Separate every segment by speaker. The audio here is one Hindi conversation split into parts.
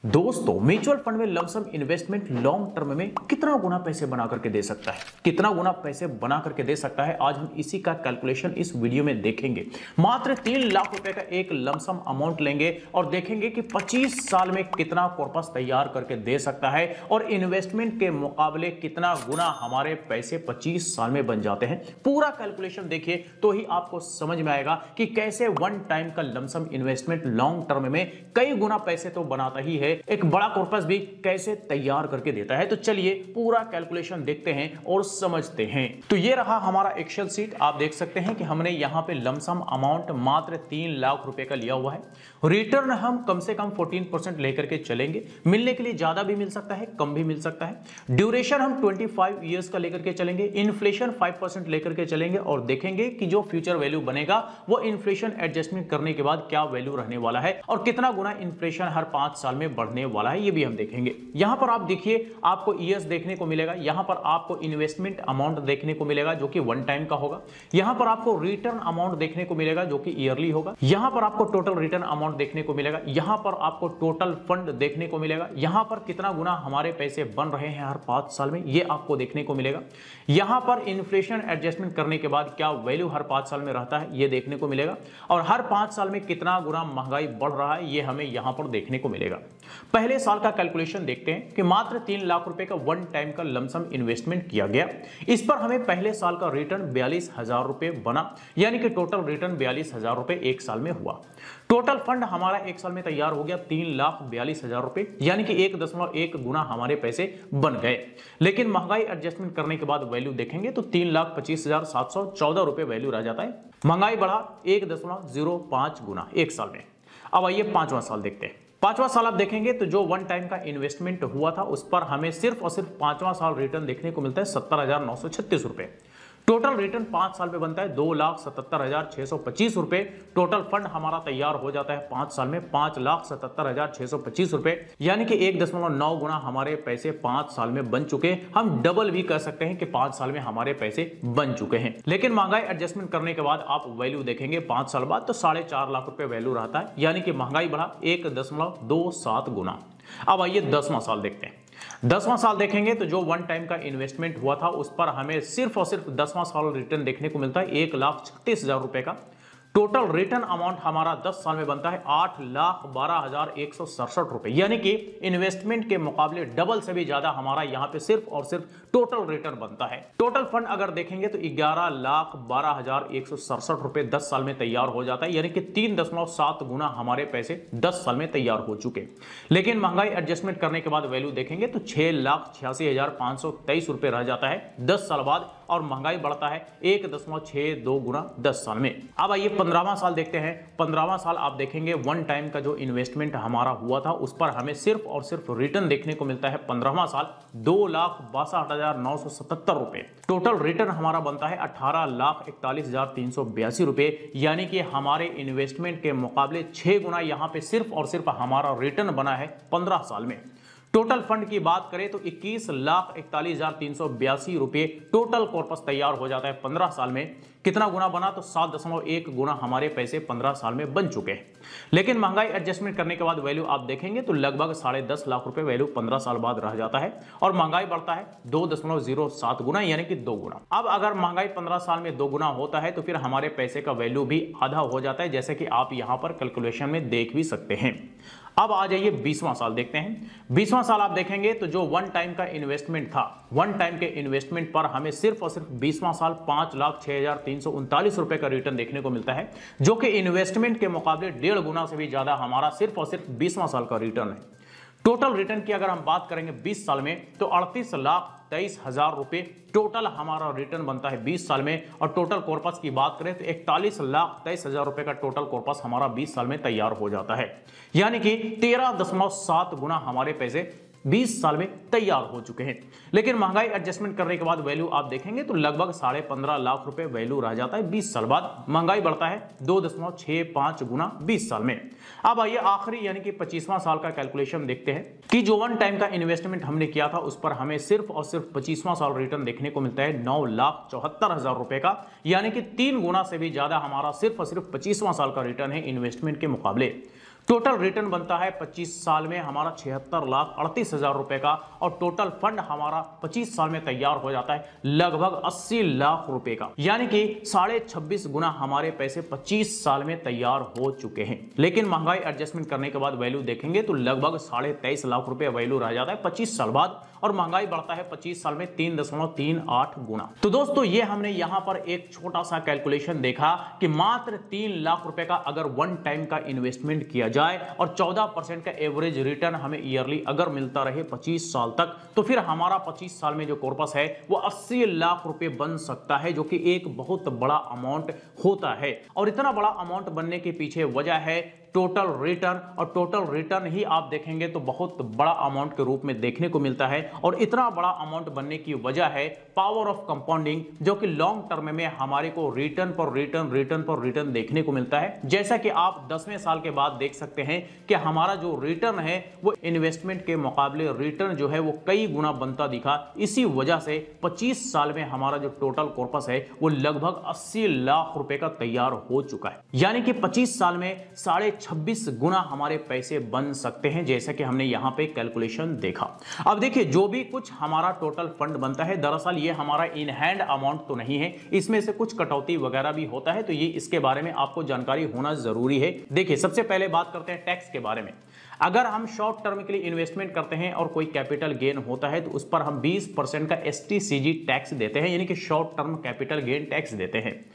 Speaker 1: दोस्तों, म्यूचुअल फंड में लमसम इन्वेस्टमेंट लॉन्ग टर्म में कितना गुना पैसे बना करके दे सकता है, कितना गुना पैसे बना करके दे सकता है, आज हम इसी का कैलकुलेशन इस वीडियो में देखेंगे। मात्र 3 लाख रुपए का एक लमसम अमाउंट लेंगे और देखेंगे कि 25 साल में कितना कॉर्पस तैयार करके दे सकता है और इन्वेस्टमेंट के मुकाबले कितना गुना हमारे पैसे 25 साल में बन जाते हैं। पूरा कैलकुलेशन देखिए तो ही आपको समझ में आएगा कि कैसे वन टाइम का लमसम इन्वेस्टमेंट लॉन्ग टर्म में कई गुना पैसे तो बनाता ही है, एक बड़ा कॉर्पस भी कैसे तैयार करके देता है। तो चलिए पूरा कैलकुलेशन देखते हैं और समझते हैं। तो ये रहा हमारा एक्सेल सीट। आप देख सकते हैं कि हमने यहां पे लमसम अमाउंट मात्र 3 लाख रुपए का लिया हुआ है। रिटर्न हम कम से कम 14% लेकर के चलेंगे। मिलने के लिए ज्यादा भी मिल सकता है, कम भी मिल सकता है। ड्यूरेशन हम 25 ईयर्स का लेकर के चलेंगे। इन्फ्लेशन 5% लेकर के चलेंगे और देखेंगे कि जो फ्यूचर वैल्यू बनेगा वो इन्फ्लेशन एडजस्टमेंट करने के बाद क्या वैल्यू रहने वाला है और कितना गुना इन्फ्लेशन हर 5 साल में बढ़ने वाला है, ये भी हम देखेंगे। यहां पर आप देखिए, आपको ईयर्स देखने को मिलेगा, यहां पर आपको इन्वेस्टमेंट अमाउंट देखने को मिलेगा जो कि वन टाइम का होगा। यहां पर आपको रिटर्न अमाउंट देखने को मिलेगा जो कि ईयरली होगा। यहां पर आपको टोटल रिटर्न अमाउंट देखने को मिलेगा। यहां पर आपको टोटल फंड देखने को मिलेगा। यहां पर कितना गुना हमारे पैसे बन रहे हैं हर 5 साल में, ये आपको देखने को मिलेगा। यहां पर इन्फ्लेशन एडजस्टमेंट करने के बाद क्या वैल्यू हर 5 साल में रहता है, ये देखने को मिलेगा। और हर 5 साल में कितना गुना महंगाई बढ़ रहा है, ये हमें यहां पर देखने को मिलेगा। पहले साल का कैलकुलेशन देखते हैं कि मात्र 3 लाख रुपए का वन टाइम का लमसम इन्वेस्टमेंट किया गया। इस पर हमें पहले साल का रिटर्न 42,000 रुपए बना, यानी कि टोटल रिटर्न 42,000 रुपए एक साल में हुआ। टोटल फंड हमारा एक साल में तैयार हो गया 3,42,000 रुपए, यानी कि 1.1 गुना हमारे पैसे बन गए। लेकिन महंगाई एडजस्टमेंट करने के बाद वैल्यू देखेंगे तो 3,25,714 रुपए वैल्यू रह जाता है। महंगाई बढ़ा 1.05 गुना एक साल में। अब आइए 5वां साल देखते हैं। 5वां साल आप देखेंगे तो जो वन टाइम का इन्वेस्टमेंट हुआ था उस पर हमें सिर्फ और सिर्फ 5वां साल रिटर्न देखने को मिलता है 70,936 रुपए। टोटल रिटर्न 5 साल में बनता है 2,77,625 रुपए। टोटल फंड हमारा तैयार हो जाता है 5 साल में 5,77,625 रुपए, यानी कि 1.9 गुना हमारे पैसे 5 साल में बन चुके हैं। हम डबल भी कह सकते हैं कि 5 साल में हमारे पैसे बन चुके हैं। लेकिन महंगाई एडजस्टमेंट करने के बाद आप वैल्यू देखेंगे 5 साल बाद तो 4.5 लाख रुपए वैल्यू रहता है, यानी कि महंगाई बढ़ा 1.27 गुना। अब आइए 10वां साल देखते हैं। 10वां साल देखेंगे तो जो वन टाइम का इन्वेस्टमेंट हुआ था उस पर हमें सिर्फ और सिर्फ 10वां साल रिटर्न देखने को मिलता है 1,36,000 रुपए का। टोटल रिटर्न अमाउंट हमारा 10 साल में बनता है 8,12,167 रुपए, यानी कि इन्वेस्टमेंट के मुकाबले डबल से भी ज्यादा हमारा यहां पे सिर्फ और सिर्फ टोटल रिटर्न बनता है। टोटल फंड अगर देखेंगे तो 11,12,167 रुपए 10 साल में तैयार हो जाता है, यानी कि 3.7 गुना हमारे पैसे 10 साल में तैयार हो चुके। लेकिन महंगाई एडजस्टमेंट करने के बाद वैल्यू देखेंगे तो 6,86,523 रुपए रह जाता है 10 साल बाद, और महंगाई बढ़ता है 1.62 गुना 10 साल में। अब आइए 15वां साल देखते हैं। 15वां साल आप देखेंगे वन टाइम का जो इन्वेस्टमेंट हमारा हुआ था उस पर हमें सिर्फ और सिर्फ रिटर्न देखने को मिलता है 15वां साल 2,62,977 रुपए। टोटल रिटर्न हमारा बनता है 18,41,382 रुपए, यानी कि हमारे इन्वेस्टमेंट के मुकाबले 6 गुना यहां पे सिर्फ और सिर्फ हमारा रिटर्न बना है 15 साल में। टोटल फंड की बात करें तो 21,41,382 रुपए टोटल कॉर्पस तैयार हो जाता है 15 साल में। कितना गुना बना तो 7.1 गुना हमारे पैसे 15 साल में बन चुके हैं। लेकिन महंगाई एडजस्टमेंट करने के बाद वैल्यू आप देखेंगे तो लगभग 10.5 लाख रुपए वैल्यू 15 साल बाद रह जाता है, और महंगाई बढ़ता है 2.07 गुना, यानी कि 2 गुना। अब अगर महंगाई 15 साल में 2 गुना होता है तो फिर हमारे पैसे का वैल्यू भी आधा हो जाता है, जैसे कि आप यहां पर कैलकुलेशन में देख भी सकते हैं। अब आ जाइए 20वां साल देखते हैं। 20वां साल आप देखेंगे तो जो वन टाइम का इन्वेस्टमेंट था, वन टाइम के इन्वेस्टमेंट पर हमें सिर्फ और सिर्फ 20वां साल 5,06,339 रुपए का रिटर्न देखने को मिलता है, जो कि इन्वेस्टमेंट के मुकाबले 1.5 गुना से भी ज्यादा हमारा सिर्फ और सिर्फ 20वां साल का रिटर्न है। टोटल रिटर्न की अगर हम बात करेंगे 20 साल में तो 38,23,000 रुपए टोटल हमारा रिटर्न बनता है 20 साल में। और टोटल कॉर्पस की बात करें तो 41,23,000 रुपए का टोटल कॉर्पस हमारा 20 साल में तैयार हो जाता है, यानी कि 13.7 गुना हमारे पैसे 20 साल में तैयार हो चुके हैं। लेकिन महंगाई एडजस्टमेंट करने के बाद वैल्यू आप देखेंगे तो लगभग 15.5 लाख रुपए वैल्यू रह जाता है 20 साल बाद। महंगाई बढ़ता है 2.65 गुना 20 साल में। अब आइए आखिरी यानी कि 25वां साल का कैलकुलेशन देखते हैं कि जो वन टाइम का इन्वेस्टमेंट हमने किया था उस पर हमें सिर्फ और सिर्फ 25वां साल रिटर्न देखने को मिलता है 9,74,000 रुपए का, यानी कि 3 गुना से भी ज्यादा हमारा सिर्फ और सिर्फ 25वां साल का रिटर्न है इन्वेस्टमेंट के मुकाबले। टोटल रिटर्न बनता है 25 साल में हमारा 76,38,000 रुपए का, और टोटल फंड हमारा 25 साल में तैयार हो जाता है लगभग 80 लाख रुपए का, यानी कि 26.5 गुना हमारे पैसे 25 साल में तैयार हो चुके हैं। लेकिन महंगाई एडजस्टमेंट करने के बाद वैल्यू देखेंगे तो लगभग 23.5 लाख रुपए वैल्यू रह जाता है 25 साल बाद, और महंगाई बढ़ता है 25 साल में 3.38 गुना। तो दोस्तों ये हमने यहां पर एक छोटा सा कैलकुलेशन देखा कि मात्र 3 लाख रुपए का अगर वन टाइम का इन्वेस्टमेंट किया जाए और 14% का एवरेज रिटर्न हमें ईयरली अगर मिलता रहे 25 साल तक, तो फिर हमारा 25 साल में जो कॉर्पस है वो 80 लाख रुपए बन सकता है, जो कि एक बहुत बड़ा अमाउंट होता है। और इतना बड़ा अमाउंट बनने के पीछे वजह है टोटल रिटर्न, और टोटल रिटर्न ही आप देखेंगे तो बहुत बड़ा अमाउंट के रूप में देखने को मिलता है। और इतना बड़ा अमाउंट बनने की वजह है पावर ऑफ कंपाउंडिंग, जो कि लॉन्ग टर्म में हमारे को रिटर्न पर रिटर्न रिटर्न पर रिटर्न देखने को मिलता है। जैसा कि आप 10वें साल के बाद देख सकते हैं कि हमारा जो रिटर्न है वो इन्वेस्टमेंट के मुकाबले रिटर्न जो है वो कई गुना बनता दिखा। इसी वजह से 25 साल में हमारा जो टोटल कॉर्पस है वो लगभग 80 लाख रुपए का तैयार हो चुका है, यानी कि 25 साल में 26 गुना हमारे पैसे बन सकते हैं, जैसा कि हमने यहां पे कैलकुलेशन देखा। अब देखिए जो भी कुछ हमारा टोटल फंड बनता है, दरअसल ये हमारा इन हैंड अमाउंट तो नहीं है, इसमें से कुछ कटौती वगैरह भी होता है, तो ये इसके बारे में आपको जानकारी होना जरूरी है। देखिए सबसे पहले बात करते हैं टैक्स के बारे में। अगर हम शॉर्ट टर्म के लिए इन्वेस्टमेंट करते हैं और कोई कैपिटल गेन होता है तो उस पर हम 20% का STCG टैक्स देते हैं, यानी कि short term capital gain tax देते हैं।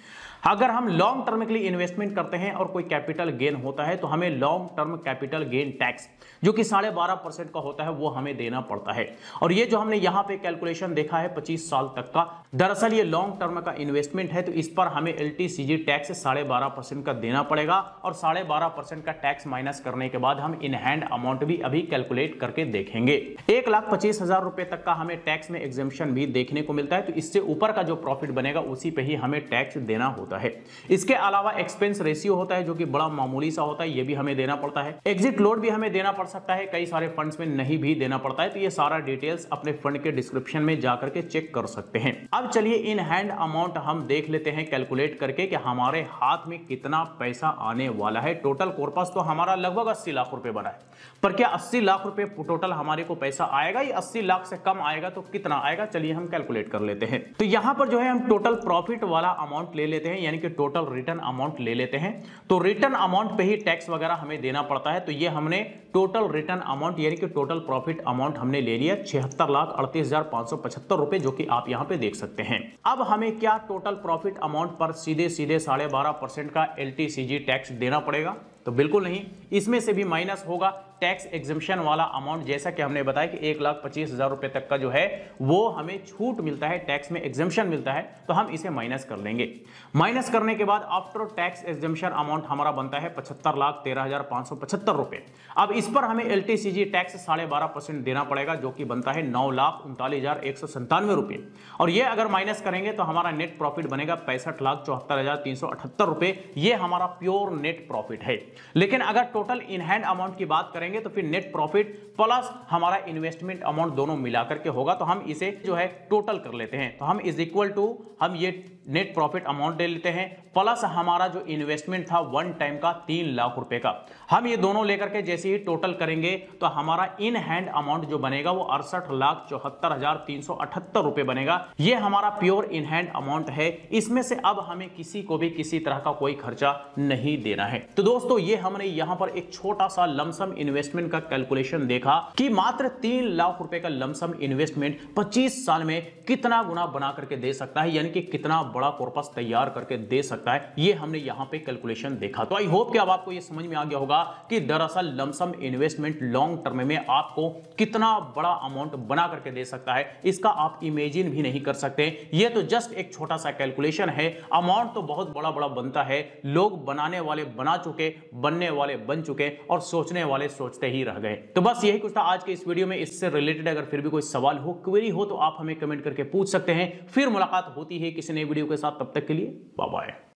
Speaker 1: अगर हम लॉन्ग टर्म के लिए इन्वेस्टमेंट करते हैं और कोई कैपिटल गेन होता है तो हमें long term capital gain tax जो कि 12.5% का होता है वो हमें देना पड़ता है। और ये जो हमने यहां पे कैलकुलेशन देखा है 25 साल तक का, दरअसल ये लॉन्ग टर्म का इन्वेस्टमेंट है, तो इस पर हमें LTCG टैक्स 12.5% का देना पड़ेगा, और 12.5% का टैक्स माइनस करने के बाद हम इन हैंड अमाउंट भी अभी कैलकुलेट करके देखेंगे। 1,25,000 रुपए तक का हमें टैक्स में एग्जेम्पशन भी देखने को मिलता है, तो इससे ऊपर का जो प्रॉफिट बनेगा उसी पे ही हमें टैक्स देना होता है। इसके अलावा एक्सपेंस रेशियो होता है जो कि बड़ा मामूली सा होता है, ये भी हमें देना पड़ता है। एग्जिट लोड भी हमें देना पड़ सकता है, कई सारे फंड्स में नहीं भी देना पड़ता है, तो ये सारा डिटेल्स अपने फंड के डिस्क्रिप्शन में जाकर के चेक कर सकते हैं। अब चलिए इन हैंड अमाउंट हम देख लेते हैं कैलकुलेट करके कि हमारे हाथ में कितना पैसा आने वाला है। टोटल कॉर्पस तो हमारा लगभग 80 लाख रुपए बना है, पर क्या 80 लाख रुपए टोटल हमारे को पैसा आएगा, या 80 लाख से कम आएगा तो कितना आएगा, चलिए हम कैलकुलेट कर लेते हैं। तो यहां पर जो है हम टोटल प्रॉफिट वाला अमाउंट ले लेते हैं, यानी कि टोटल रिटर्न अमाउंट ले लेते हैं। तो रिटर्न अमाउंट पे ही टैक्स वगैरह हमें देना पड़ता है, तो ये हमने टोटल रिटर्न अमाउंट यानी कि टोटल प्रॉफिट अमाउंट हमने ले लिया 76,38,575 रुपए, जो कि आप यहां पे देख सकते हैं। अब हमें क्या टोटल प्रॉफिट अमाउंट पर सीधे सीधे 12.5% का LTCG टैक्स देना पड़ेगा? तो बिल्कुल नहीं, इसमें से भी माइनस होगा टैक्स एग्जेम्पशन वाला अमाउंट, जैसा कि हमने बताया कि 1,25,000 रुपए तक का जो है वो हमें छूट मिलता है, टैक्स में एग्जेम्पशन मिलता है, तो हम इसे माइनस कर लेंगे। माइनस करने के बाद आफ्टर टैक्स एग्जेम्पशन अमाउंट हमारा बनता है 75,13,575 रुपए। अब इस पर हमें LTCG टैक्स 12.5% देना पड़ेगा, जो कि बनता है 9,39,197 रुपए। और ये अगर माइनस करेंगे तो हमारा नेट प्रॉफिट बनेगा 65,74,378 रुपए। ये हमारा प्योर नेट प्रॉफिट है। लेकिन अगर टोटल इन हैंड अमाउंट की बात करेंगे तो फिर नेट प्रॉफिट प्लस हमारा इन्वेस्टमेंट अमाउंट दोनों मिलाकर के होगा, तो हम इसे जो है टोटल कर लेते हैं। तो हम इज इक्वल टू हम ये नेट प्रॉफिट अमाउंट ले लेते हैं प्लस हमारा जो इन्वेस्टमेंट था वन टाइम का 3 लाख रुपए का, हम ये दोनों लेकर के जैसे ही टोटल करेंगे तो हमारा इन हैंड अमाउंट जो बनेगा वो 68,74,378 रुपए बनेगा। ये हमारा प्योर इन हैंड अमाउंट है। इसमें से अब हमें किसी को भी किसी तरह का कोई खर्चा नहीं देना है। तो दोस्तों ये हमने यहां पर एक छोटा सा लमसम इन्वेस्टमेंट का कैलकुलेशन देखा कि मात्र 3 लाख रुपए का लमसम इन्वेस्टमेंट 25 साल में कितना गुना बना करके दे सकता है, यानी कि कितना बड़ा कॉर्पस तैयार करके दे सकता है, ये हमने यहां पे कैलकुलेशन देखा। तो आई होप कि अब आपको ये समझ में आ गया होगा कि दरअसल लमसम इन्वेस्टमेंट लॉन्ग टर्म में आपको कितना बड़ा अमाउंट बना करके दे सकता है, इसका आप इमेजिन भी नहीं कर सकते। ये तो जस्ट एक छोटा सा कैलकुलेशन है, अमाउंट तो बहुत बड़ा बड़ा बनता है। लोग बनाने वाले बना चुके, बनने वाले बन चुके, और सोचने वाले सोचते ही रह गए। तो बस यही कुछ था आज के इस वीडियो में। इससे रिलेटेड अगर फिर भी कोई सवाल हो, क्वेरी हो, तो आप हमें कमेंट करके पूछ सकते हैं। फिर मुलाकात होती है किसी नए वीडियो के साथ, तब तक के लिए बाय बाय।